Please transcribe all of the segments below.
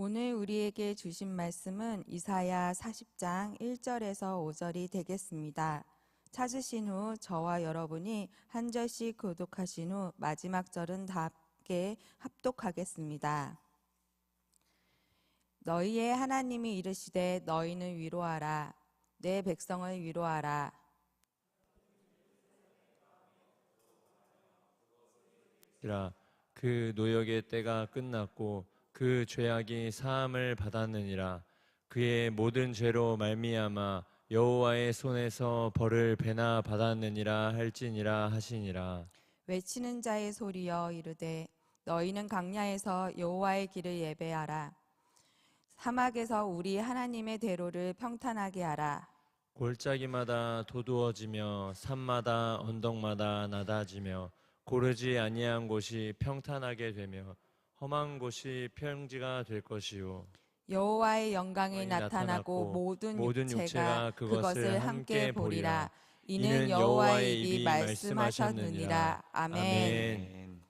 오늘 우리에게 주신 말씀은 이사야 40장 1절에서 5절이 되겠습니다. 찾으신 후 저와 여러분이 한 절씩 교독하신 후 마지막 절은 다 함께 합독하겠습니다. 너희의 하나님이 이르시되 너희는 위로하라. 내 백성을 위로하라. 그 노역의 때가 끝났고 그 죄악이 사함을 받았느니라. 그의 모든 죄로 말미암아 여호와의 손에서 벌을 배나 받았느니라 할지니라 하시니라. 외치는 자의 소리여 이르되 너희는 강야에서 여호와의 길을 예배하라. 사막에서 우리 하나님의 대로를 평탄하게 하라. 골짜기마다 도두어지며 산마다 언덕마다 낮아지며 고르지 아니한 곳이 평탄하게 되며 험한 곳이 평지가 될 것이요. 여호와의 영광이 나타나고 모든 육체가 그것을 함께 보리라. 이는 여호와의 입이 말씀하셨느니라. 아멘.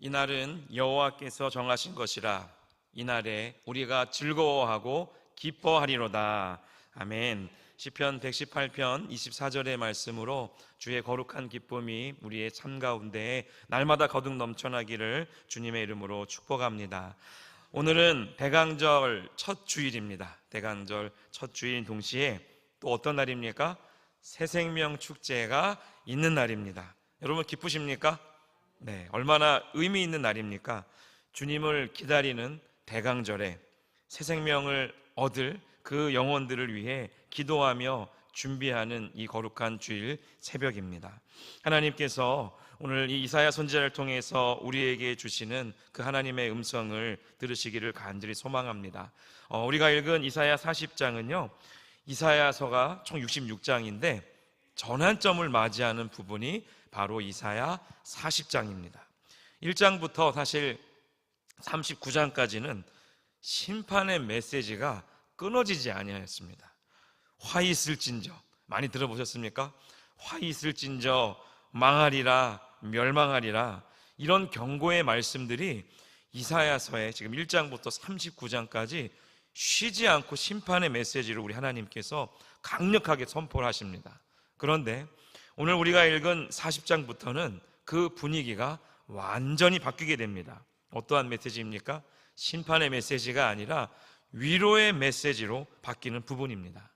이날은 여호와께서 정하신 것이라. 이날에 우리가 즐거워하고 기뻐하리로다. 아멘. 시편 118편 24절의 말씀으로 주의 거룩한 기쁨이 우리의 삶 가운데 날마다 거듭 넘쳐나기를 주님의 이름으로 축복합니다. 오늘은 대강절 첫 주일입니다. 대강절 첫 주일인 동시에 또 어떤 날입니까? 새생명 축제가 있는 날입니다. 여러분 기쁘십니까? 네, 얼마나 의미 있는 날입니까? 주님을 기다리는 대강절에 새생명을 얻을 그 영혼들을 위해 기도하며 준비하는 이 거룩한 주일 새벽입니다. 하나님께서 오늘 이 이사야 선지자를 통해서 우리에게 주시는 그 하나님의 음성을 들으시기를 간절히 소망합니다. 우리가 읽은 이사야 40장은요, 이사야서가 총 66장인데 전환점을 맞이하는 부분이 바로 이사야 40장입니다. 1장부터 사실 39장까지는 심판의 메시지가 끊어지지 아니하였습니다. 화 있을진저, 많이 들어보셨습니까? 화 있을진저 망하리라, 멸망하리라, 이런 경고의 말씀들이 이사야서의 지금 1장부터 39장까지 쉬지 않고 심판의 메시지를 우리 하나님께서 강력하게 선포를 하십니다. 그런데 오늘 우리가 읽은 40장부터는 그 분위기가 완전히 바뀌게 됩니다. 어떠한 메시지입니까? 심판의 메시지가 아니라 위로의 메시지로 바뀌는 부분입니다.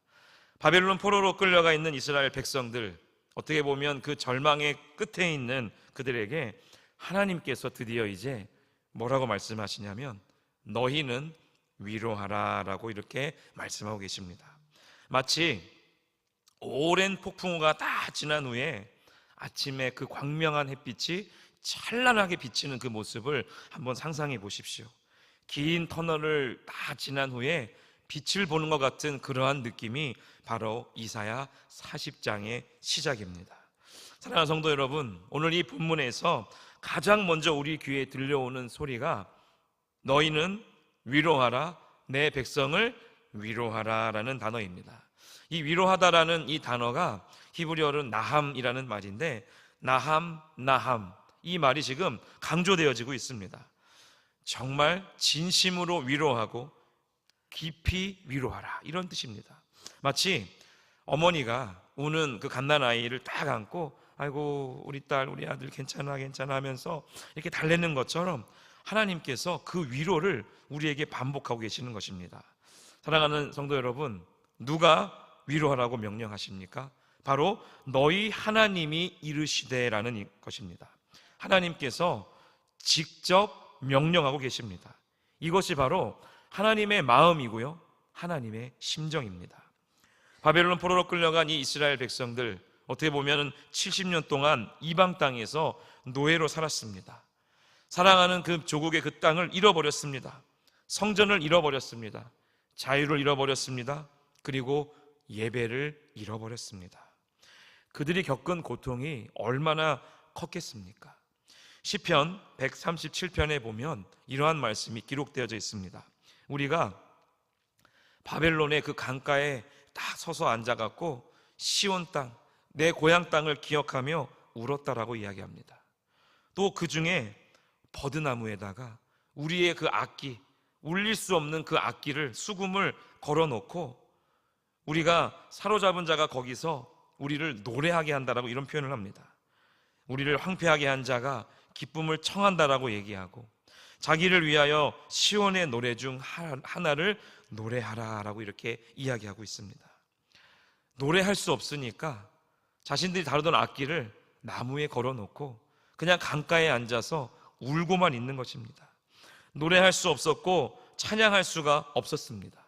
바벨론 포로로 끌려가 있는 이스라엘 백성들, 어떻게 보면 그 절망의 끝에 있는 그들에게 하나님께서 드디어 이제 뭐라고 말씀하시냐면 너희는 위로하라 라고 이렇게 말씀하고 계십니다. 마치 오랜 폭풍우가 다 지난 후에 아침에 그 광명한 햇빛이 찬란하게 비치는 그 모습을 한번 상상해 보십시오. 긴 터널을 다 지난 후에 빛을 보는 것 같은 그러한 느낌이 바로 이사야 40장의 시작입니다. 사랑하는 성도 여러분, 오늘 이 본문에서 가장 먼저 우리 귀에 들려오는 소리가 너희는 위로하라, 내 백성을 위로하라 라는 단어입니다. 이 위로하다라는 이 단어가 히브리어로 나함이라는 말인데 나함, 이 말이 지금 강조되어지고 있습니다. 정말 진심으로 위로하고 깊이 위로하라, 이런 뜻입니다. 마치 어머니가 우는 그 갓난아이를 딱 안고 아이고 우리 딸 우리 아들 괜찮아 하면서 이렇게 달래는 것처럼 하나님께서 그 위로를 우리에게 반복하고 계시는 것입니다. 사랑하는 성도 여러분, 누가 위로하라고 명령하십니까? 바로 너희 하나님이 이르시되라는 것입니다. 하나님께서 직접 명령하고 계십니다. 이것이 바로 하나님의 마음이고요, 하나님의 심정입니다. 바벨론 포로로 끌려간 이 이스라엘 백성들, 어떻게 보면 70년 동안 이방 땅에서 노예로 살았습니다. 사랑하는 그 조국의 그 땅을 잃어버렸습니다. 성전을 잃어버렸습니다. 자유를 잃어버렸습니다. 그리고 예배를 잃어버렸습니다. 그들이 겪은 고통이 얼마나 컸겠습니까? 시편 137편에 보면 이러한 말씀이 기록되어져 있습니다. 우리가 바벨론의 그 강가에 딱 서서 앉아갖고 시온 땅, 내 고향 땅을 기억하며 울었다라고 이야기합니다. 또 그 중에 버드나무에다가 우리의 그 악기, 울릴 수 없는 그 악기를, 수금을 걸어놓고 우리가 사로잡은 자가 거기서 우리를 노래하게 한다라고 이런 표현을 합니다. 우리를 황폐하게 한 자가 기쁨을 청한다라고 얘기하고, 자기를 위하여 시온의 노래 중 하나를 노래하라라고 이렇게 이야기하고 있습니다. 노래할 수 없으니까 자신들이 다루던 악기를 나무에 걸어놓고 그냥 강가에 앉아서 울고만 있는 것입니다. 노래할 수 없었고 찬양할 수가 없었습니다.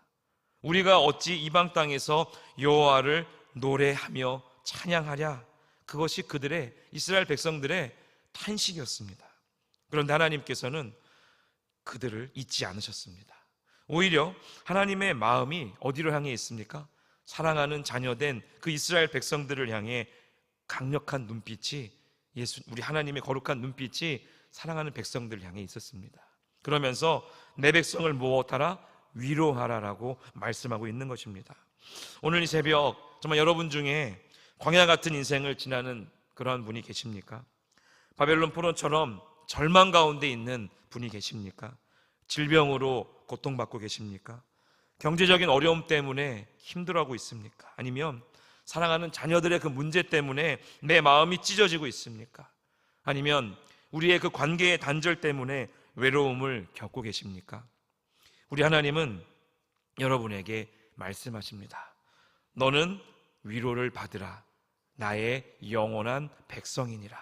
우리가 어찌 이방 땅에서 여호와를 노래하며 찬양하랴? 그것이 그들의, 이스라엘 백성들의 탄식이었습니다. 그런데 하나님께서는 그들을 잊지 않으셨습니다. 오히려 하나님의 마음이 어디로 향해 있습니까? 사랑하는 자녀된 그 이스라엘 백성들을 향해 강력한 눈빛이, 우리 하나님의 거룩한 눈빛이 사랑하는 백성들을 향해 있었습니다. 그러면서 내 백성을 무엇하라? 위로하라라고 말씀하고 있는 것입니다. 오늘 이 새벽 정말 여러분 중에 광야 같은 인생을 지나는 그러한 분이 계십니까? 바벨론 포로처럼 절망 가운데 있는 분이 계십니까? 질병으로 고통받고 계십니까? 경제적인 어려움 때문에 힘들어하고 있습니까? 아니면 사랑하는 자녀들의 그 문제 때문에 내 마음이 찢어지고 있습니까? 아니면 우리의 그 관계의 단절 때문에 외로움을 겪고 계십니까? 우리 하나님은 여러분에게 말씀하십니다. 너는 위로를 받으라. 나의 영원한 백성이니라.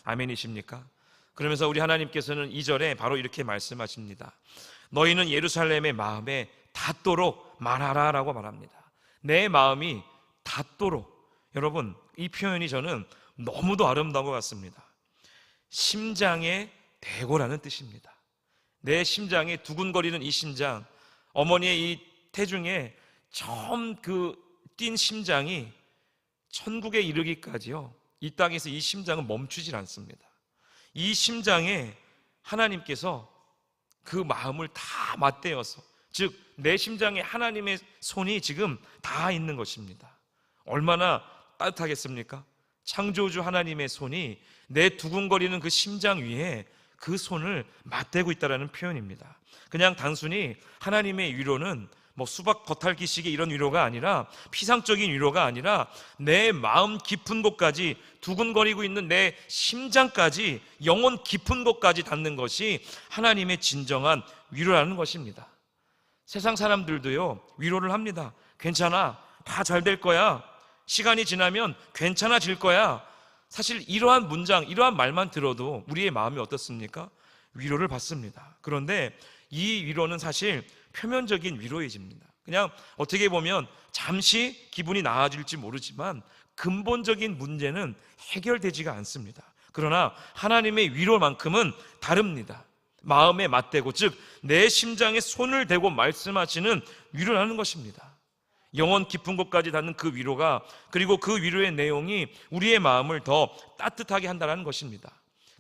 아멘이십니까? 그러면서 우리 하나님께서는 2절에 바로 이렇게 말씀하십니다. 너희는 예루살렘의 마음에 닿도록 말하라 라고 말합니다. 내 마음이 닿도록. 여러분, 이 표현이 저는 너무도 아름다운 것 같습니다. 심장의 대고라는 뜻입니다. 내 심장에 두근거리는 이 심장, 어머니의 이 태중에 처음 뛴 심장이 천국에 이르기까지요, 이 땅에서 이 심장은 멈추질 않습니다. 이 심장에 하나님께서 그 마음을 다 맞대어서, 즉 내 심장에 하나님의 손이 지금 닿아 있는 것입니다. 얼마나 따뜻하겠습니까? 창조주 하나님의 손이 내 두근거리는 그 심장 위에 그 손을 맞대고 있다는 표현입니다. 그냥 단순히 하나님의 위로는 뭐 수박 겉핥기식의 이런 위로가 아니라, 피상적인 위로가 아니라 내 마음 깊은 곳까지, 두근거리고 있는 내 심장까지, 영혼 깊은 곳까지 닿는 것이 하나님의 진정한 위로라는 것입니다. 세상 사람들도요, 위로를 합니다. 괜찮아, 다 잘 될 거야, 시간이 지나면 괜찮아질 거야. 사실 이러한 문장, 이러한 말만 들어도 우리의 마음이 어떻습니까? 위로를 받습니다. 그런데 이 위로는 사실 표면적인 위로이집니다. 그냥 어떻게 보면 잠시 기분이 나아질지 모르지만 근본적인 문제는 해결되지가 않습니다. 그러나 하나님의 위로만큼은 다릅니다. 마음에 맞대고, 즉 내 심장에 손을 대고 말씀하시는 위로라는 것입니다. 영혼 깊은 곳까지 닿는 그 위로가, 그리고 그 위로의 내용이 우리의 마음을 더 따뜻하게 한다는 것입니다.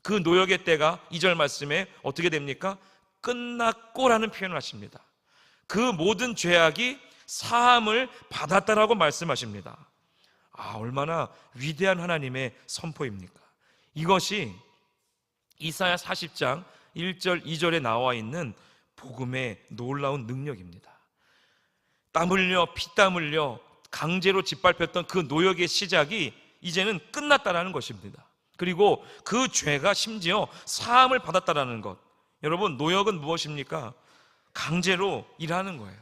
그 노역의 때가 2절 말씀에 어떻게 됩니까? 끝났고라는 표현을 하십니다. 그 모든 죄악이 사함을 받았다라고 말씀하십니다. 얼마나 위대한 하나님의 선포입니까? 이것이 이사야 40장 1절 2절에 나와 있는 복음의 놀라운 능력입니다. 땀 흘려, 피땀 흘려 강제로 짓밟혔던 그 노역의 시작이 이제는 끝났다라는 것입니다. 그리고 그 죄가 심지어 사함을 받았다라는 것. 여러분, 노역은 무엇입니까? 강제로 일하는 거예요.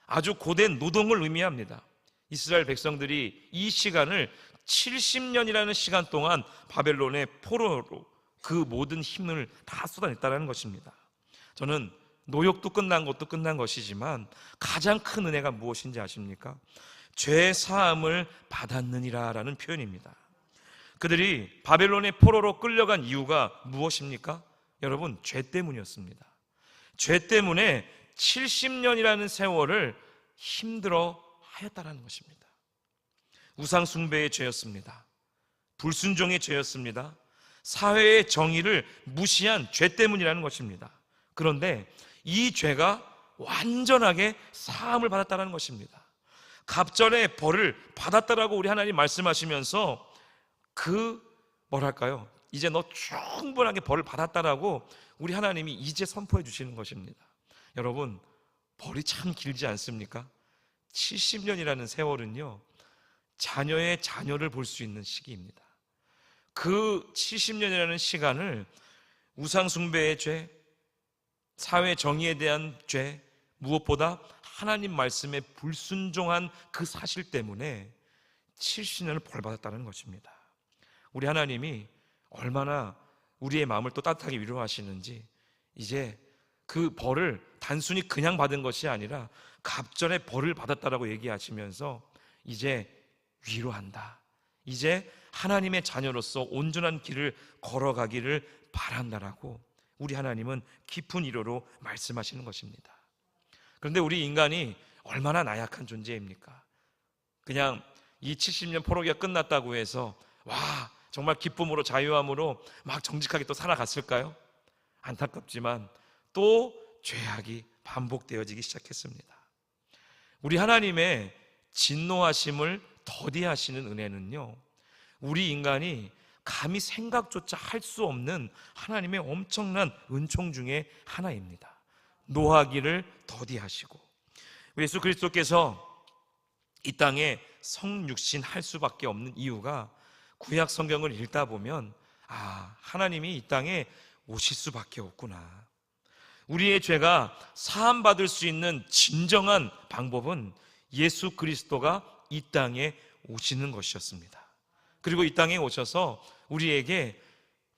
아주 고된 노동을 의미합니다. 이스라엘 백성들이 이 시간을 70년이라는 시간 동안 바벨론의 포로로 그 모든 힘을 다 쏟아냈다는 것입니다. 저는 노역도 끝난 것도 끝난 것이지만 가장 큰 은혜가 무엇인지 아십니까? 죄 사함을 받았느니라 라는 표현입니다. 그들이 바벨론의 포로로 끌려간 이유가 무엇입니까? 여러분, 죄 때문이었습니다. 죄 때문에 70년이라는 세월을 힘들어 하였다는 것입니다. 우상 숭배의 죄였습니다. 불순종의 죄였습니다. 사회의 정의를 무시한 죄 때문이라는 것입니다. 그런데 이 죄가 완전하게 사함을 받았다는 것입니다. 갑절의 벌을 받았다라고 우리 하나님 말씀하시면서 이제 너 충분하게 벌을 받았다라고 우리 하나님이 이제 선포해 주시는 것입니다. 여러분, 벌이 참 길지 않습니까? 70년이라는 세월은요, 자녀의 자녀를 볼 수 있는 시기입니다. 그 70년이라는 시간을 우상숭배의 죄, 사회 정의에 대한 죄, 무엇보다 하나님 말씀에 불순종한 그 사실 때문에 70년을 벌받았다는 것입니다. 우리 하나님이 얼마나 우리의 마음을 또 따뜻하게 위로하시는지, 이제 그 벌을 단순히 그냥 받은 것이 아니라 갑절의 벌을 받았다라고 얘기하시면서 이제 위로한다, 이제 하나님의 자녀로서 온전한 길을 걸어가기를 바란다라고 우리 하나님은 깊은 위로로 말씀하시는 것입니다. 그런데 우리 인간이 얼마나 나약한 존재입니까? 그냥 이 70년 포로기가 끝났다고 해서 와, 정말 기쁨으로 자유함으로 막 정직하게 또 살아갔을까요? 안타깝지만 또 죄악이 반복되어지기 시작했습니다. 우리 하나님의 진노하심을 더디하시는 은혜는요, 우리 인간이 감히 생각조차 할 수 없는 하나님의 엄청난 은총 중에 하나입니다. 노하기를 더디하시고, 예수 그리스도께서 이 땅에 성육신 할 수밖에 없는 이유가 구약 성경을 읽다 보면 하나님이 이 땅에 오실 수밖에 없구나. 우리의 죄가 사함받을 수 있는 진정한 방법은 예수 그리스도가 이 땅에 오시는 것이었습니다. 그리고 이 땅에 오셔서 우리에게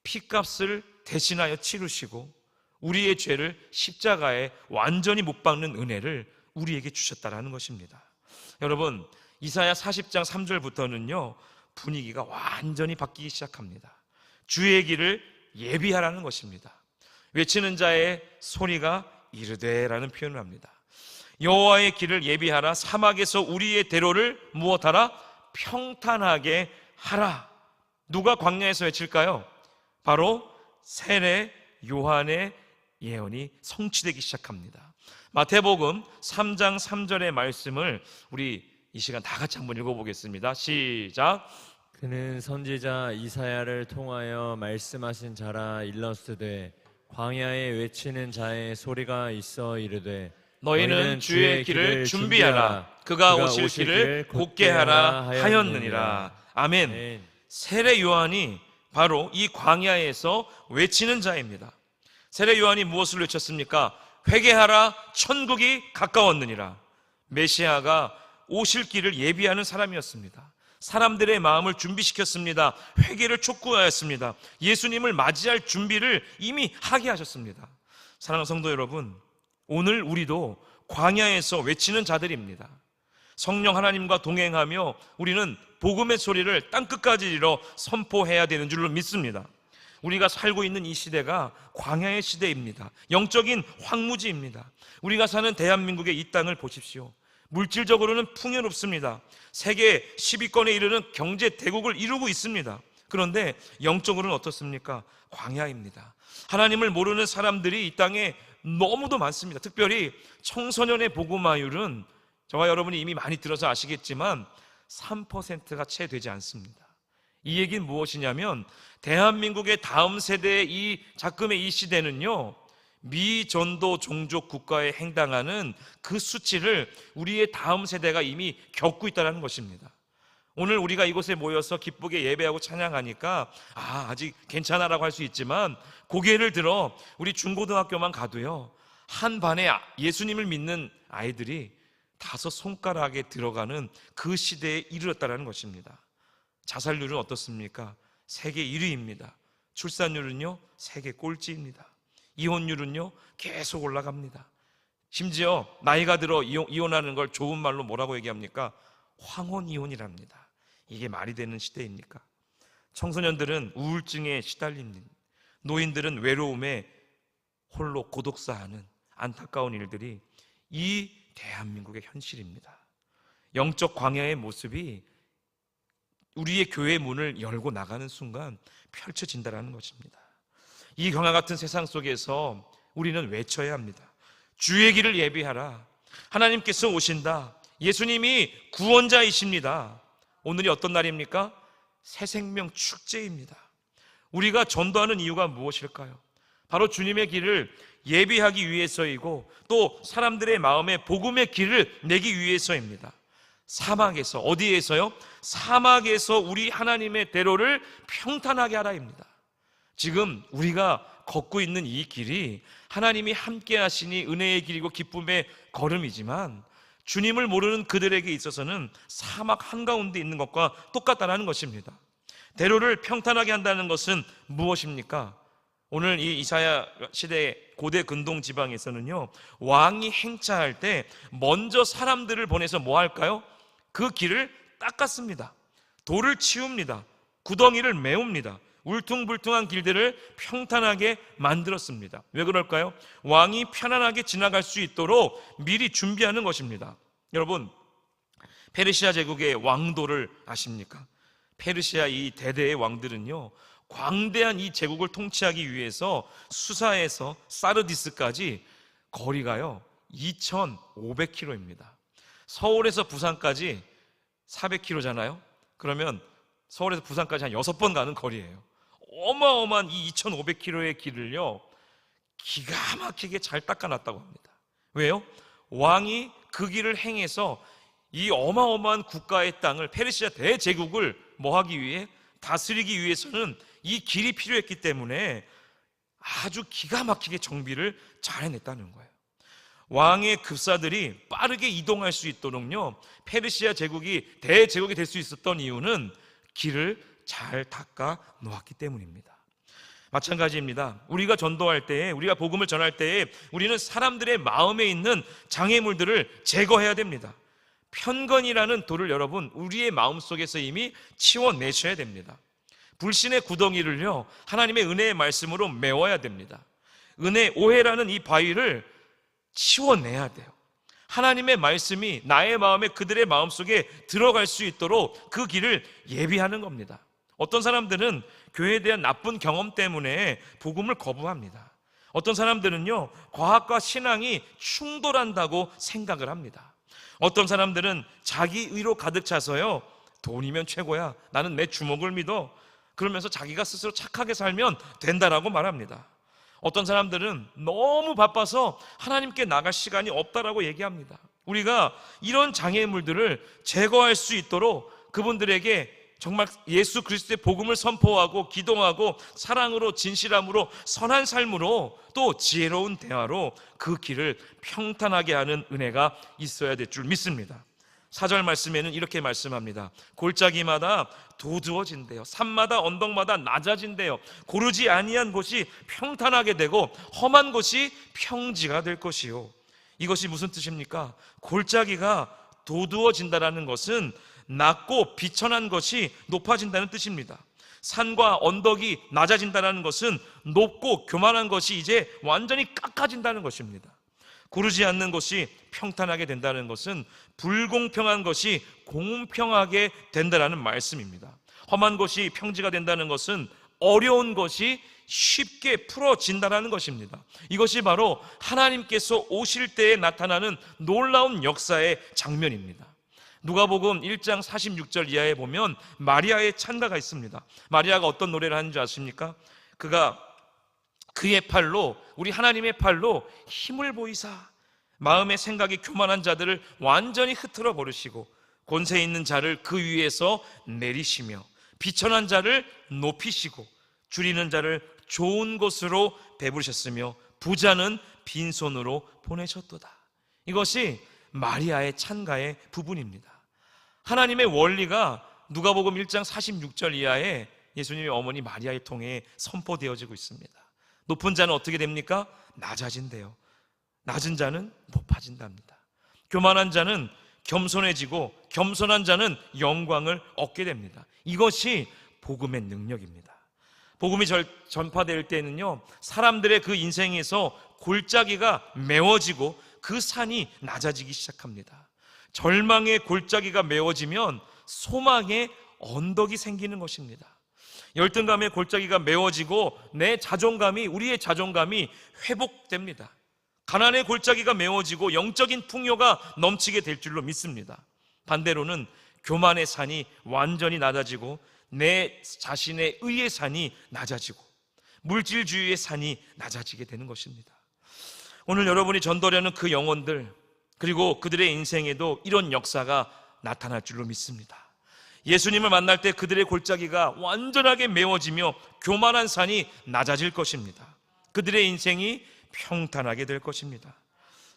피값을 대신하여 치르시고 우리의 죄를 십자가에 완전히 못 박는 은혜를 우리에게 주셨다라는 것입니다. 여러분, 이사야 40장 3절부터는요 분위기가 완전히 바뀌기 시작합니다. 주의 길을 예비하라는 것입니다. 외치는 자의 소리가 이르되라는 표현을 합니다. 여호와의 길을 예비하라. 사막에서 우리의 대로를 무엇하라? 평탄하게 하라. 누가 광야에서 외칠까요? 바로 세례 요한의 예언이 성취되기 시작합니다. 마태복음 3장 3절의 말씀을 우리 이 시간 다 같이 한번 읽어보겠습니다. 시작. 그는 선지자 이사야를 통하여 말씀하신 자라. 일러스되 광야에 외치는 자의 소리가 있어 이르되 너희는 주의 길을 준비하라. 그가 오실 길을 곧게 하라 하였느니라. 아멘. 세례 요한이 바로 이 광야에서 외치는 자입니다. 세례 요한이 무엇을 외쳤습니까? 회개하라, 천국이 가까웠느니라. 메시아가 오실 길을 예비하는 사람이었습니다. 사람들의 마음을 준비시켰습니다. 회개를 촉구하였습니다. 예수님을 맞이할 준비를 이미 하게 하셨습니다. 사랑하는 성도 여러분, 오늘 우리도 광야에서 외치는 자들입니다. 성령 하나님과 동행하며 우리는 복음의 소리를 땅끝까지 이뤄 선포해야 되는 줄로 믿습니다. 우리가 살고 있는 이 시대가 광야의 시대입니다. 영적인 황무지입니다. 우리가 사는 대한민국의 이 땅을 보십시오. 물질적으로는 풍요롭습니다. 세계 10위권에 이르는 경제 대국을 이루고 있습니다. 그런데 영적으로는 어떻습니까? 광야입니다. 하나님을 모르는 사람들이 이 땅에 너무도 많습니다. 특별히 청소년의 복음화율은 저와 여러분이 이미 많이 들어서 아시겠지만 3%가 채 되지 않습니다. 이 얘기는 무엇이냐면 대한민국의 다음 세대의 이 작금의 이 시대는요, 미전도 종족 국가에 해당하는 그 수치를 우리의 다음 세대가 이미 겪고 있다는 것입니다. 오늘 우리가 이곳에 모여서 기쁘게 예배하고 찬양하니까 아직 괜찮아라고 할 수 있지만 고개를 들어 우리 중고등학교만 가도요, 한 반에 예수님을 믿는 아이들이 5손가락에 들어가는 그 시대에 이르렀다는 것입니다. 자살률은 어떻습니까? 세계 1위입니다. 출산율은요 세계 꼴찌입니다. 이혼율은요 계속 올라갑니다. 심지어 나이가 들어 이혼하는 걸 좋은 말로 뭐라고 얘기합니까? 황혼이혼이랍니다. 이게 말이 되는 시대입니까? 청소년들은 우울증에 시달리는, 노인들은 외로움에 홀로 고독사하는 안타까운 일들이 이 대한민국의 현실입니다. 영적 광야의 모습이 우리의 교회 문을 열고 나가는 순간 펼쳐진다는 것입니다. 이 광야 같은 세상 속에서 우리는 외쳐야 합니다. 주의 길을 예비하라. 하나님께서 오신다. 예수님이 구원자이십니다. 오늘이 어떤 날입니까? 새생명 축제입니다. 우리가 전도하는 이유가 무엇일까요? 바로 주님의 길을 예비하기 위해서이고 또 사람들의 마음에 복음의 길을 내기 위해서입니다. 사막에서, 어디에서요? 사막에서 우리 하나님의 대로를 평탄하게 하라입니다. 지금 우리가 걷고 있는 이 길이 하나님이 함께 하시니 은혜의 길이고 기쁨의 걸음이지만 주님을 모르는 그들에게 있어서는 사막 한가운데 있는 것과 똑같다는 것입니다. 대로를 평탄하게 한다는 것은 무엇입니까? 오늘 이 이사야 시대 고대 근동 지방에서는요, 왕이 행차할 때 먼저 사람들을 보내서 뭐 할까요? 그 길을 닦았습니다. 돌을 치웁니다. 구덩이를 메웁니다. 울퉁불퉁한 길들을 평탄하게 만들었습니다. 왜 그럴까요? 왕이 편안하게 지나갈 수 있도록 미리 준비하는 것입니다. 여러분, 페르시아 제국의 왕도를 아십니까? 페르시아 이 대대의 왕들은요, 광대한 이 제국을 통치하기 위해서 수사에서 사르디스까지 거리가요 2,500km입니다. 서울에서 부산까지 400km잖아요. 그러면 서울에서 부산까지 한 6번 가는 거리예요. 어마어마한 이 2,500km의 길을요 기가 막히게 잘 닦아놨다고 합니다. 왜요? 왕이 그 길을 행해서 이 어마어마한 국가의 땅을, 페르시아 대제국을 뭐 하기 위해? 다스리기 위해서는 이 길이 필요했기 때문에 아주 기가 막히게 정비를 잘 해냈다는 거예요. 왕의 급사들이 빠르게 이동할 수 있도록요, 페르시아 제국이 대제국이 될 수 있었던 이유는 길을 잘 닦아 놓았기 때문입니다. 마찬가지입니다. 우리가 전도할 때에, 우리가 복음을 전할 때에 우리는 사람들의 마음에 있는 장애물들을 제거해야 됩니다. 편견이라는 돌을 여러분 우리의 마음속에서 이미 치워내셔야 됩니다. 불신의 구덩이를요 하나님의 은혜의 말씀으로 메워야 됩니다. 은혜, 오해라는 이 바위를 치워내야 돼요. 하나님의 말씀이 나의 마음에, 그들의 마음속에 들어갈 수 있도록 그 길을 예비하는 겁니다. 어떤 사람들은 교회에 대한 나쁜 경험 때문에 복음을 거부합니다. 어떤 사람들은요 과학과 신앙이 충돌한다고 생각을 합니다. 어떤 사람들은 자기 의로 가득 차서요, 돈이면 최고야, 나는 내 주먹을 믿어, 그러면서 자기가 스스로 착하게 살면 된다라고 말합니다. 어떤 사람들은 너무 바빠서 하나님께 나갈 시간이 없다라고 얘기합니다. 우리가 이런 장애물들을 제거할 수 있도록 그분들에게 정말 예수 그리스도의 복음을 선포하고 기도하고 사랑으로, 진실함으로, 선한 삶으로, 또 지혜로운 대화로 그 길을 평탄하게 하는 은혜가 있어야 될 줄 믿습니다. 4절 말씀에는 이렇게 말씀합니다. 골짜기마다 도두어진대요. 산마다 언덕마다 낮아진대요. 고르지 아니한 곳이 평탄하게 되고 험한 곳이 평지가 될 것이요. 이것이 무슨 뜻입니까? 골짜기가 도두어진다라는 것은 낮고 비천한 것이 높아진다는 뜻입니다. 산과 언덕이 낮아진다는 것은 높고 교만한 것이 이제 완전히 깎아진다는 것입니다. 고르지 않는 것이 평탄하게 된다는 것은 불공평한 것이 공평하게 된다는 말씀입니다. 험한 것이 평지가 된다는 것은 어려운 것이 쉽게 풀어진다는 것입니다. 이것이 바로 하나님께서 오실 때에 나타나는 놀라운 역사의 장면입니다. 누가복음 1장 46절 이하에 보면 마리아의 찬가가 있습니다. 마리아가 어떤 노래를 하는지 아십니까? 그가 그의 팔로, 우리 하나님의 팔로 힘을 보이사 마음의 생각이 교만한 자들을 완전히 흩트러 버리시고 권세 있는 자를 그 위에서 내리시며 비천한 자를 높이시고 줄이는 자를 좋은 곳으로 베부르셨으며 부자는 빈손으로 보내셨도다. 이것이 마리아의 찬가의 부분입니다. 하나님의 원리가 누가복음 1장 46절 이하에 예수님의 어머니 마리아를 통해 선포되어지고 있습니다. 높은 자는 어떻게 됩니까? 낮아진대요. 낮은 자는 높아진답니다. 교만한 자는 겸손해지고 겸손한 자는 영광을 얻게 됩니다. 이것이 복음의 능력입니다. 복음이 전파될 때는요, 사람들의 그 인생에서 골짜기가 메워지고 그 산이 낮아지기 시작합니다. 절망의 골짜기가 메워지면 소망의 언덕이 생기는 것입니다. 열등감의 골짜기가 메워지고 내 자존감이, 우리의 자존감이 회복됩니다. 가난의 골짜기가 메워지고 영적인 풍요가 넘치게 될 줄로 믿습니다. 반대로는 교만의 산이 완전히 낮아지고 내 자신의 의의 산이 낮아지고 물질주의의 산이 낮아지게 되는 것입니다. 오늘 여러분이 전도하려는 그 영혼들, 그리고 그들의 인생에도 이런 역사가 나타날 줄로 믿습니다. 예수님을 만날 때 그들의 골짜기가 완전하게 메워지며 교만한 산이 낮아질 것입니다. 그들의 인생이 평탄하게 될 것입니다.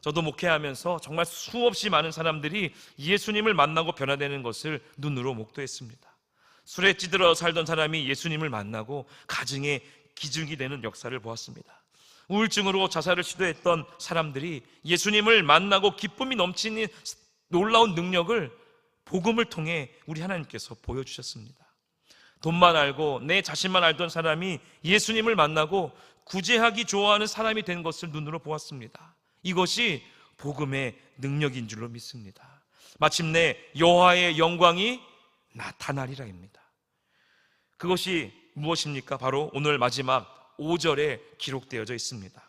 저도 목회하면서 정말 수없이 많은 사람들이 예수님을 만나고 변화되는 것을 눈으로 목도했습니다. 술에 찌들어 살던 사람이 예수님을 만나고 가정에 기둥이 되는 역사를 보았습니다. 우울증으로 자살을 시도했던 사람들이 예수님을 만나고 기쁨이 넘치는 놀라운 능력을 복음을 통해 우리 하나님께서 보여주셨습니다. 돈만 알고 내 자신만 알던 사람이 예수님을 만나고 구제하기 좋아하는 사람이 된 것을 눈으로 보았습니다. 이것이 복음의 능력인 줄로 믿습니다. 마침내 여호와의 영광이 나타나리라입니다. 그것이 무엇입니까? 바로 오늘 마지막 5절에 기록되어져 있습니다.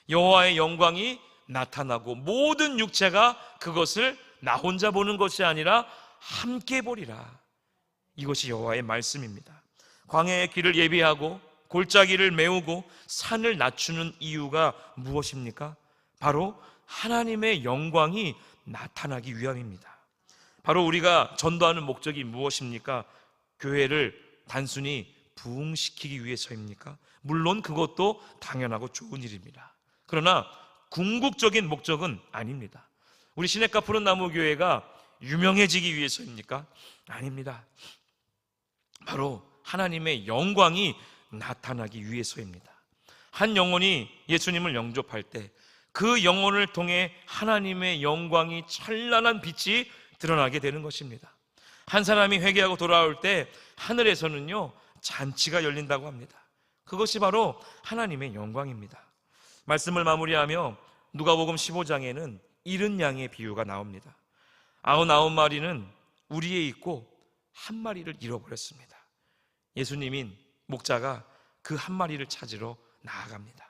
여호와의 영광이 나타나고 모든 육체가 그것을 나 혼자 보는 것이 아니라 함께 보리라. 이것이 여호와의 말씀입니다. 광야의 길을 예비하고 골짜기를 메우고 산을 낮추는 이유가 무엇입니까? 바로 하나님의 영광이 나타나기 위함입니다. 바로 우리가 전도하는 목적이 무엇입니까? 교회를 단순히 부흥시키기 위해서입니까? 물론 그것도 당연하고 좋은 일입니다. 그러나 궁극적인 목적은 아닙니다. 우리 시냇가 푸른 나무 교회가 유명해지기 위해서입니까? 아닙니다. 바로 하나님의 영광이 나타나기 위해서입니다. 한 영혼이 예수님을 영접할 때 그 영혼을 통해 하나님의 영광이 찬란한 빛이 드러나게 되는 것입니다. 한 사람이 회개하고 돌아올 때 하늘에서는요 잔치가 열린다고 합니다. 그것이 바로 하나님의 영광입니다. 말씀을 마무리하며 누가복음 15장에는 잃은 양의 비유가 나옵니다. 99마리는 우리에 있고 한 마리를 잃어버렸습니다. 예수님인 목자가 그 한 마리를 찾으러 나아갑니다.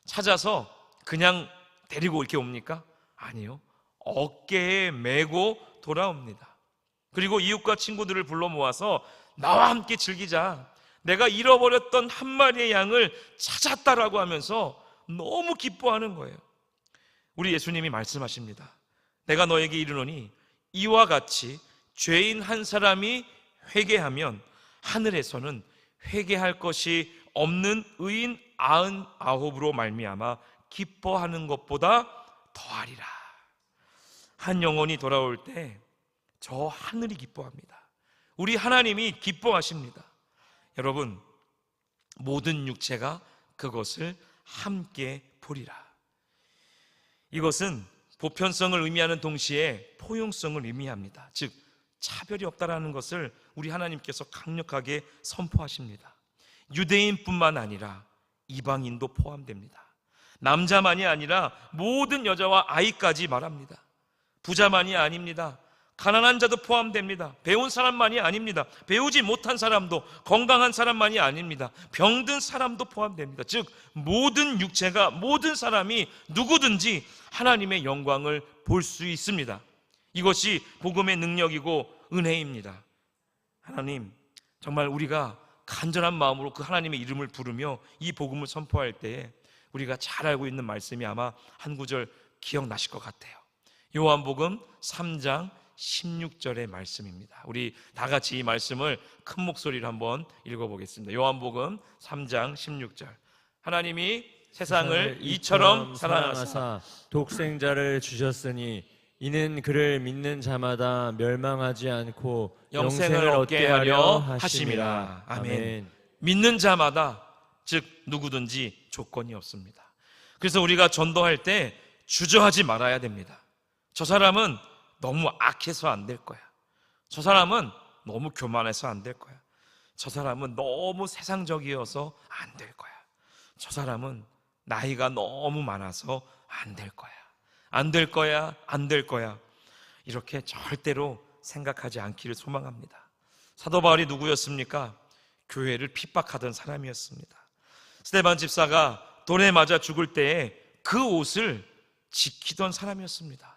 찾아서 그냥 데리고 이렇게 옵니까? 아니요. 어깨에 메고 돌아옵니다. 그리고 이웃과 친구들을 불러 모아서 나와 함께 즐기자. 내가 잃어버렸던 한 마리의 양을 찾았다라고 하면서 너무 기뻐하는 거예요. 우리 예수님이 말씀하십니다. 내가 너에게 이르노니 이와 같이 죄인 한 사람이 회개하면 하늘에서는 회개할 것이 없는 의인 99으로 말미암아 기뻐하는 것보다 더하리라. 한 영혼이 돌아올 때 저 하늘이 기뻐합니다. 우리 하나님이 기뻐하십니다. 여러분, 모든 육체가 그것을 함께 보리라. 이것은 보편성을 의미하는 동시에 포용성을 의미합니다. 즉 차별이 없다라는 것을 우리 하나님께서 강력하게 선포하십니다. 유대인뿐만 아니라 이방인도 포함됩니다. 남자만이 아니라 모든 여자와 아이까지 말합니다. 부자만이 아닙니다. 가난한 자도 포함됩니다. 배운 사람만이 아닙니다. 배우지 못한 사람도, 건강한 사람만이 아닙니다. 병든 사람도 포함됩니다. 즉 모든 육체가, 모든 사람이 누구든지 하나님의 영광을 볼 수 있습니다. 이것이 복음의 능력이고 은혜입니다. 하나님, 정말 우리가 간절한 마음으로 그 하나님의 이름을 부르며 이 복음을 선포할 때에 우리가 잘 알고 있는 말씀이 아마 한 구절 기억나실 것 같아요. 요한복음 3장 16절의 말씀입니다. 우리 다 같이 이 말씀을 큰 목소리로 한번 읽어보겠습니다. 요한복음 3장 16절. 하나님이 세상을 이처럼 사랑하사 독생자를 주셨으니 이는 그를 믿는 자마다 멸망하지 않고 영생을 얻게 하려 하심이라. 아멘. 믿는 자마다, 즉 누구든지 조건이 없습니다. 그래서 우리가 전도할 때 주저하지 말아야 됩니다. 저 사람은 너무 악해서 안 될 거야. 저 사람은 너무 교만해서 안 될 거야. 저 사람은 너무 세상적이어서 안 될 거야. 저 사람은 나이가 너무 많아서 안 될 거야. 안 될 거야, 안 될 거야. 이렇게 절대로 생각하지 않기를 소망합니다. 사도 바울이 누구였습니까? 교회를 핍박하던 사람이었습니다. 스데반 집사가 돌에 맞아 죽을 때에 그 옷을 지키던 사람이었습니다.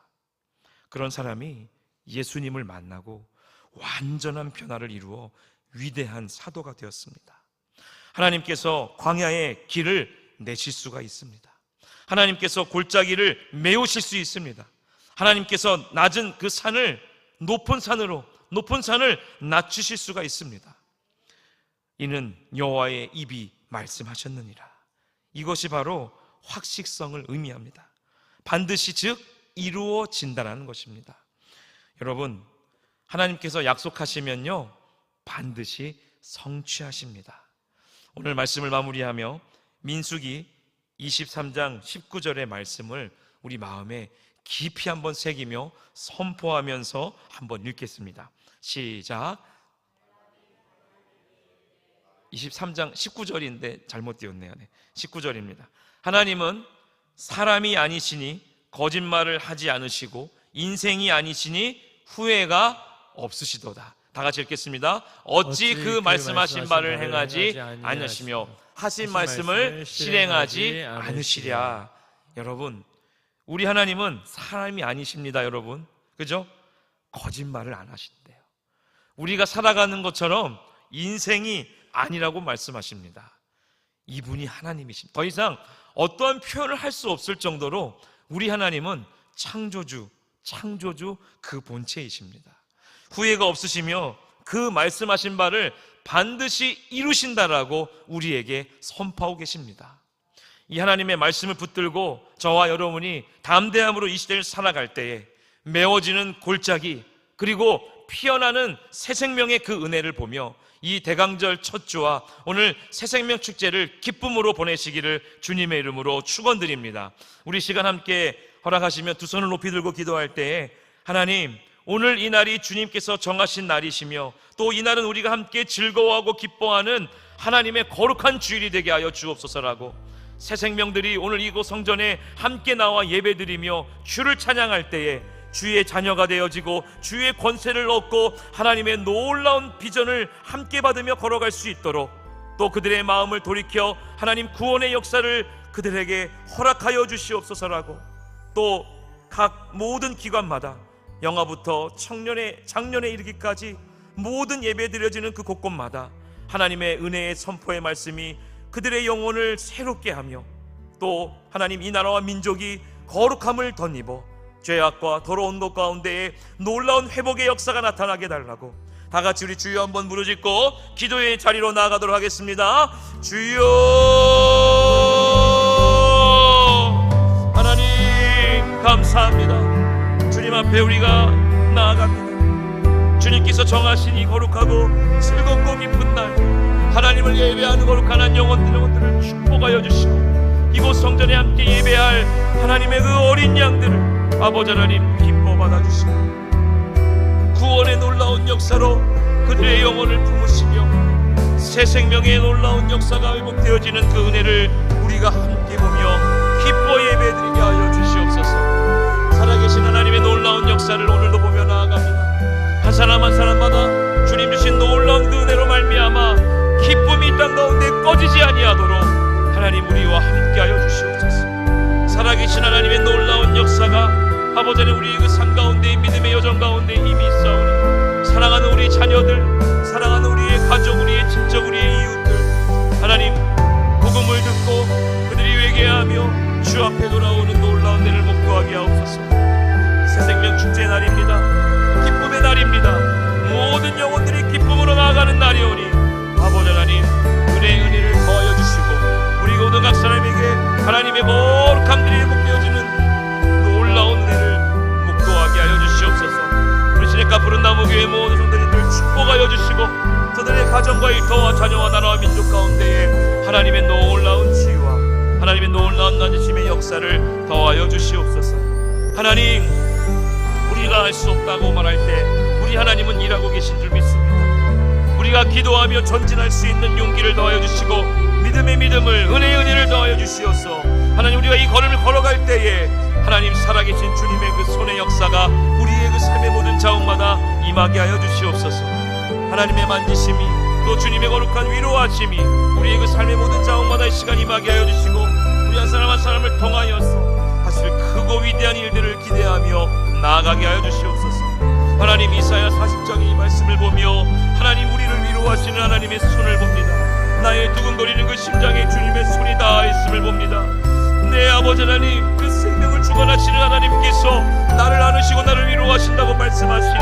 그런 사람이 예수님을 만나고 완전한 변화를 이루어 위대한 사도가 되었습니다. 하나님께서 광야에 길을 내실 수가 있습니다. 하나님께서 골짜기를 메우실 수 있습니다. 하나님께서 낮은 그 산을 높은 산을 낮추실 수가 있습니다. 이는 여호와의 입이 말씀하셨느니라. 이것이 바로 확실성을 의미합니다. 반드시 즉 이루어진다는 것입니다. 여러분, 하나님께서 약속하시면요 반드시 성취하십니다. 오늘 말씀을 마무리하며 민수기 23장 19절의 말씀을 우리 마음에 깊이 한번 새기며 선포하면서 한번 읽겠습니다. 시작. 23장 19절인데 잘못 띄웠네요. 19절입니다. 하나님은 사람이 아니시니 거짓말을 하지 않으시고 인생이 아니시니 후회가 없으시도다. 다 같이 읽겠습니다. 어찌 그 말씀하신 바를 행하지 아니하시며 하신 말씀을 실행하지 않으시랴. 여러분, 우리 하나님은 사람이 아니십니다. 여러분, 그죠? 거짓말을 안 하신대요. 우리가 살아가는 것처럼 인생이 아니라고 말씀하십니다. 이분이 하나님이십니다. 더 이상 어떠한 표현을 할 수 없을 정도로 우리 하나님은 창조주 그 본체이십니다. 후회가 없으시며 그 말씀하신 바를 반드시 이루신다라고 우리에게 선포하고 계십니다. 이 하나님의 말씀을 붙들고 저와 여러분이 담대함으로 이 시대를 살아갈 때에 메워지는 골짜기 그리고 피어나는 새 생명의 그 은혜를 보며 이 대강절 첫 주와 오늘 새생명 축제를 기쁨으로 보내시기를 주님의 이름으로 축원드립니다. 우리 시간 함께 허락하시면 두 손을 높이 들고 기도할 때에 하나님, 오늘 이 날이 주님께서 정하신 날이시며 또 이 날은 우리가 함께 즐거워하고 기뻐하는 하나님의 거룩한 주일이 되게 하여 주옵소서라고 새 생명들이 오늘 이곳 성전에 함께 나와 예배드리며 주를 찬양할 때에 주의 자녀가 되어지고 주의 권세를 얻고 하나님의 놀라운 비전을 함께 받으며 걸어갈 수 있도록 또 그들의 마음을 돌이켜 하나님 구원의 역사를 그들에게 허락하여 주시옵소서라고 또 각 모든 기관마다 영화부터 장년에 이르기까지 모든 예배 드려지는 그 곳곳마다 하나님의 은혜의 선포의 말씀이 그들의 영혼을 새롭게 하며 또 하나님 이 나라와 민족이 거룩함을 덧입어 죄악과 더러운 것 가운데에 놀라운 회복의 역사가 나타나게 달라고 다 같이 우리 주여 한번 부르짖고 기도의 자리로 나아가도록 하겠습니다. 주여, 하나님 감사합니다. 주님 앞에 우리가 나아갑니다. 주님께서 정하신 이 거룩하고 즐겁고 기쁜 날 하나님을 예배하는 거룩한 한 영혼들을 축복하여 주시고 이곳 성전에 함께 예배할 하나님의 그 어린 양들을 아버지 하나님 기뻐 받아주시고 구원의 놀라운 역사로 그들의 영혼을 품으시며 새 생명의 놀라운 역사가 회복되어지는 그 은혜를 우리가 함께 보며 기뻐 예배드리게 하여 주시옵소서. 살아계신 하나님의 놀라운 역사를 오늘도 보며 나아갑니다. 한 사람 한 사람마다 주님 주신 놀라운 그 은혜로 말미암아 기쁨이 이 땅 가운데 꺼지지 아니하도록 하나님 우리와 함께하여 주시옵소서. 살아계신 하나님의 놀라운 역사가 아버지 하나님 우리 그 삶 가운데 믿음의 여정 가운데 힘이 있사오니 사랑하는 우리 자녀들, 사랑하는 우리의 가족, 우리의 친척, 우리의 이웃들 하나님 복음을 듣고 그들이 회개하며 주 앞에 돌아오는 놀라운 은혜를 목도하게 하옵소서. 새생명 축제의 날입니다. 기쁨의 날입니다. 모든 영혼들이 기쁨으로 나아가는 날이오니 아버지 하나님 은혜를 더하여 주시고 우리 모든 각 사람에게 하나님의 거룩함들이 회복되어지는 놀라운 은혜를 목도하게 하여 주시옵소서. 우리 시냇가 푸른 나무 교회 모든 성도님들 축복하여 주시고 저들의 가정과 일터와 자녀와 나라와 민족 가운데에 하나님의 놀라운 지혜와 하나님의 놀라운 나주심의 역사를 더하여 주시옵소서. 하나님, 우리가 할 수 없다고 말할 때 우리 하나님은 일하고 계신 줄 믿습니다. 우리가 기도하며 전진할 수 있는 용기를 더하여 주시고 믿음의 믿음을, 은혜의 은혜를 더하여 주시옵소서. 하나님, 우리가 이 걸음을 걸어갈 때에 하나님 살아계신 주님의 그 손의 역사가 우리의 그 삶의 모든 자옥마다 임하게 하여 주시옵소서. 하나님의 만지심이 또 주님의 거룩한 위로하심이 우리의 그 삶의 모든 자옥마다 이 시간 임하게 하여 주시고 우리 한 사람 한 사람을 통하여서 사실 크고 위대한 일들을 기대하며 나아가게 하여 주시옵소서. 하나님, 이사야 40장의 이 말씀을 보며 하나님 우리를 위로하시는 하나님의 손을 봅니다. 나의 두근거리는 그 심장에 주님의 손이 닿아 있음을 봅니다. 내 아버지 하나님, 그 생명을 주관하시는 하나님께서 나를 안으시고 나를 위로하신다고 말씀하시니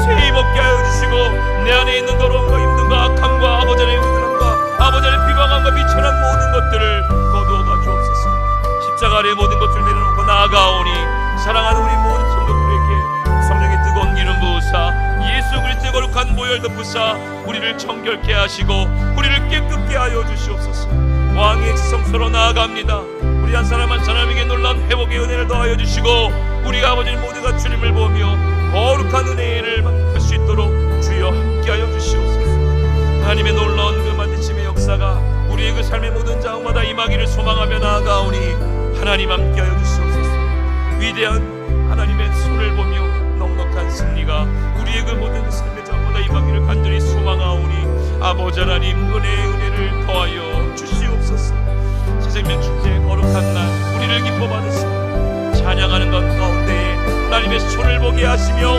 새 힘 얻게 하여 주시고 내 안에 있는 더러움과 힘듦과 악함과 아버지 하나님의 흔들함과 아버지 하나님의 비방함과 비천한 모든 것들을 거두어가 주옵소서. 십자가 아래의 모든 것을 내려놓고 나아가오니 사랑하는 우리 모든 성도들에게 성령의 뜨거운 기름 부으사 예수 그리스도의 거룩한 보혈 덮으사 우리를 정결케 하시고 우리를 깨끗게 하여 주시옵소서. 왕의 지성소로 나아갑니다. 우리 한 사람 한 사람에게 놀라운 회복의 은혜를 더하여 주시고 우리가 아버지는 모두가 주님을 보며 거룩한 은혜를 만날 수 있도록 주여 함께하여 주시옵소서. 하나님의 놀라운 그 만드심의 역사가 우리의 그 삶의 모든 자마다 임하기를 소망하며 나아가오니 하나님 함께하여 주시옵소서. 위대한 하나님의 손을 보며 넉넉한 승리가 우리의 그 모든 삶의 자마다 임하기를 간절히 소망하오니 아버지 하나님 은혜의 은혜를 더하여 주시옵소서. 새생명 축제 거룩한 날 우리를 기뻐 받으시고 찬양하는 것 가운데에 하나님의 손을 보게 하시며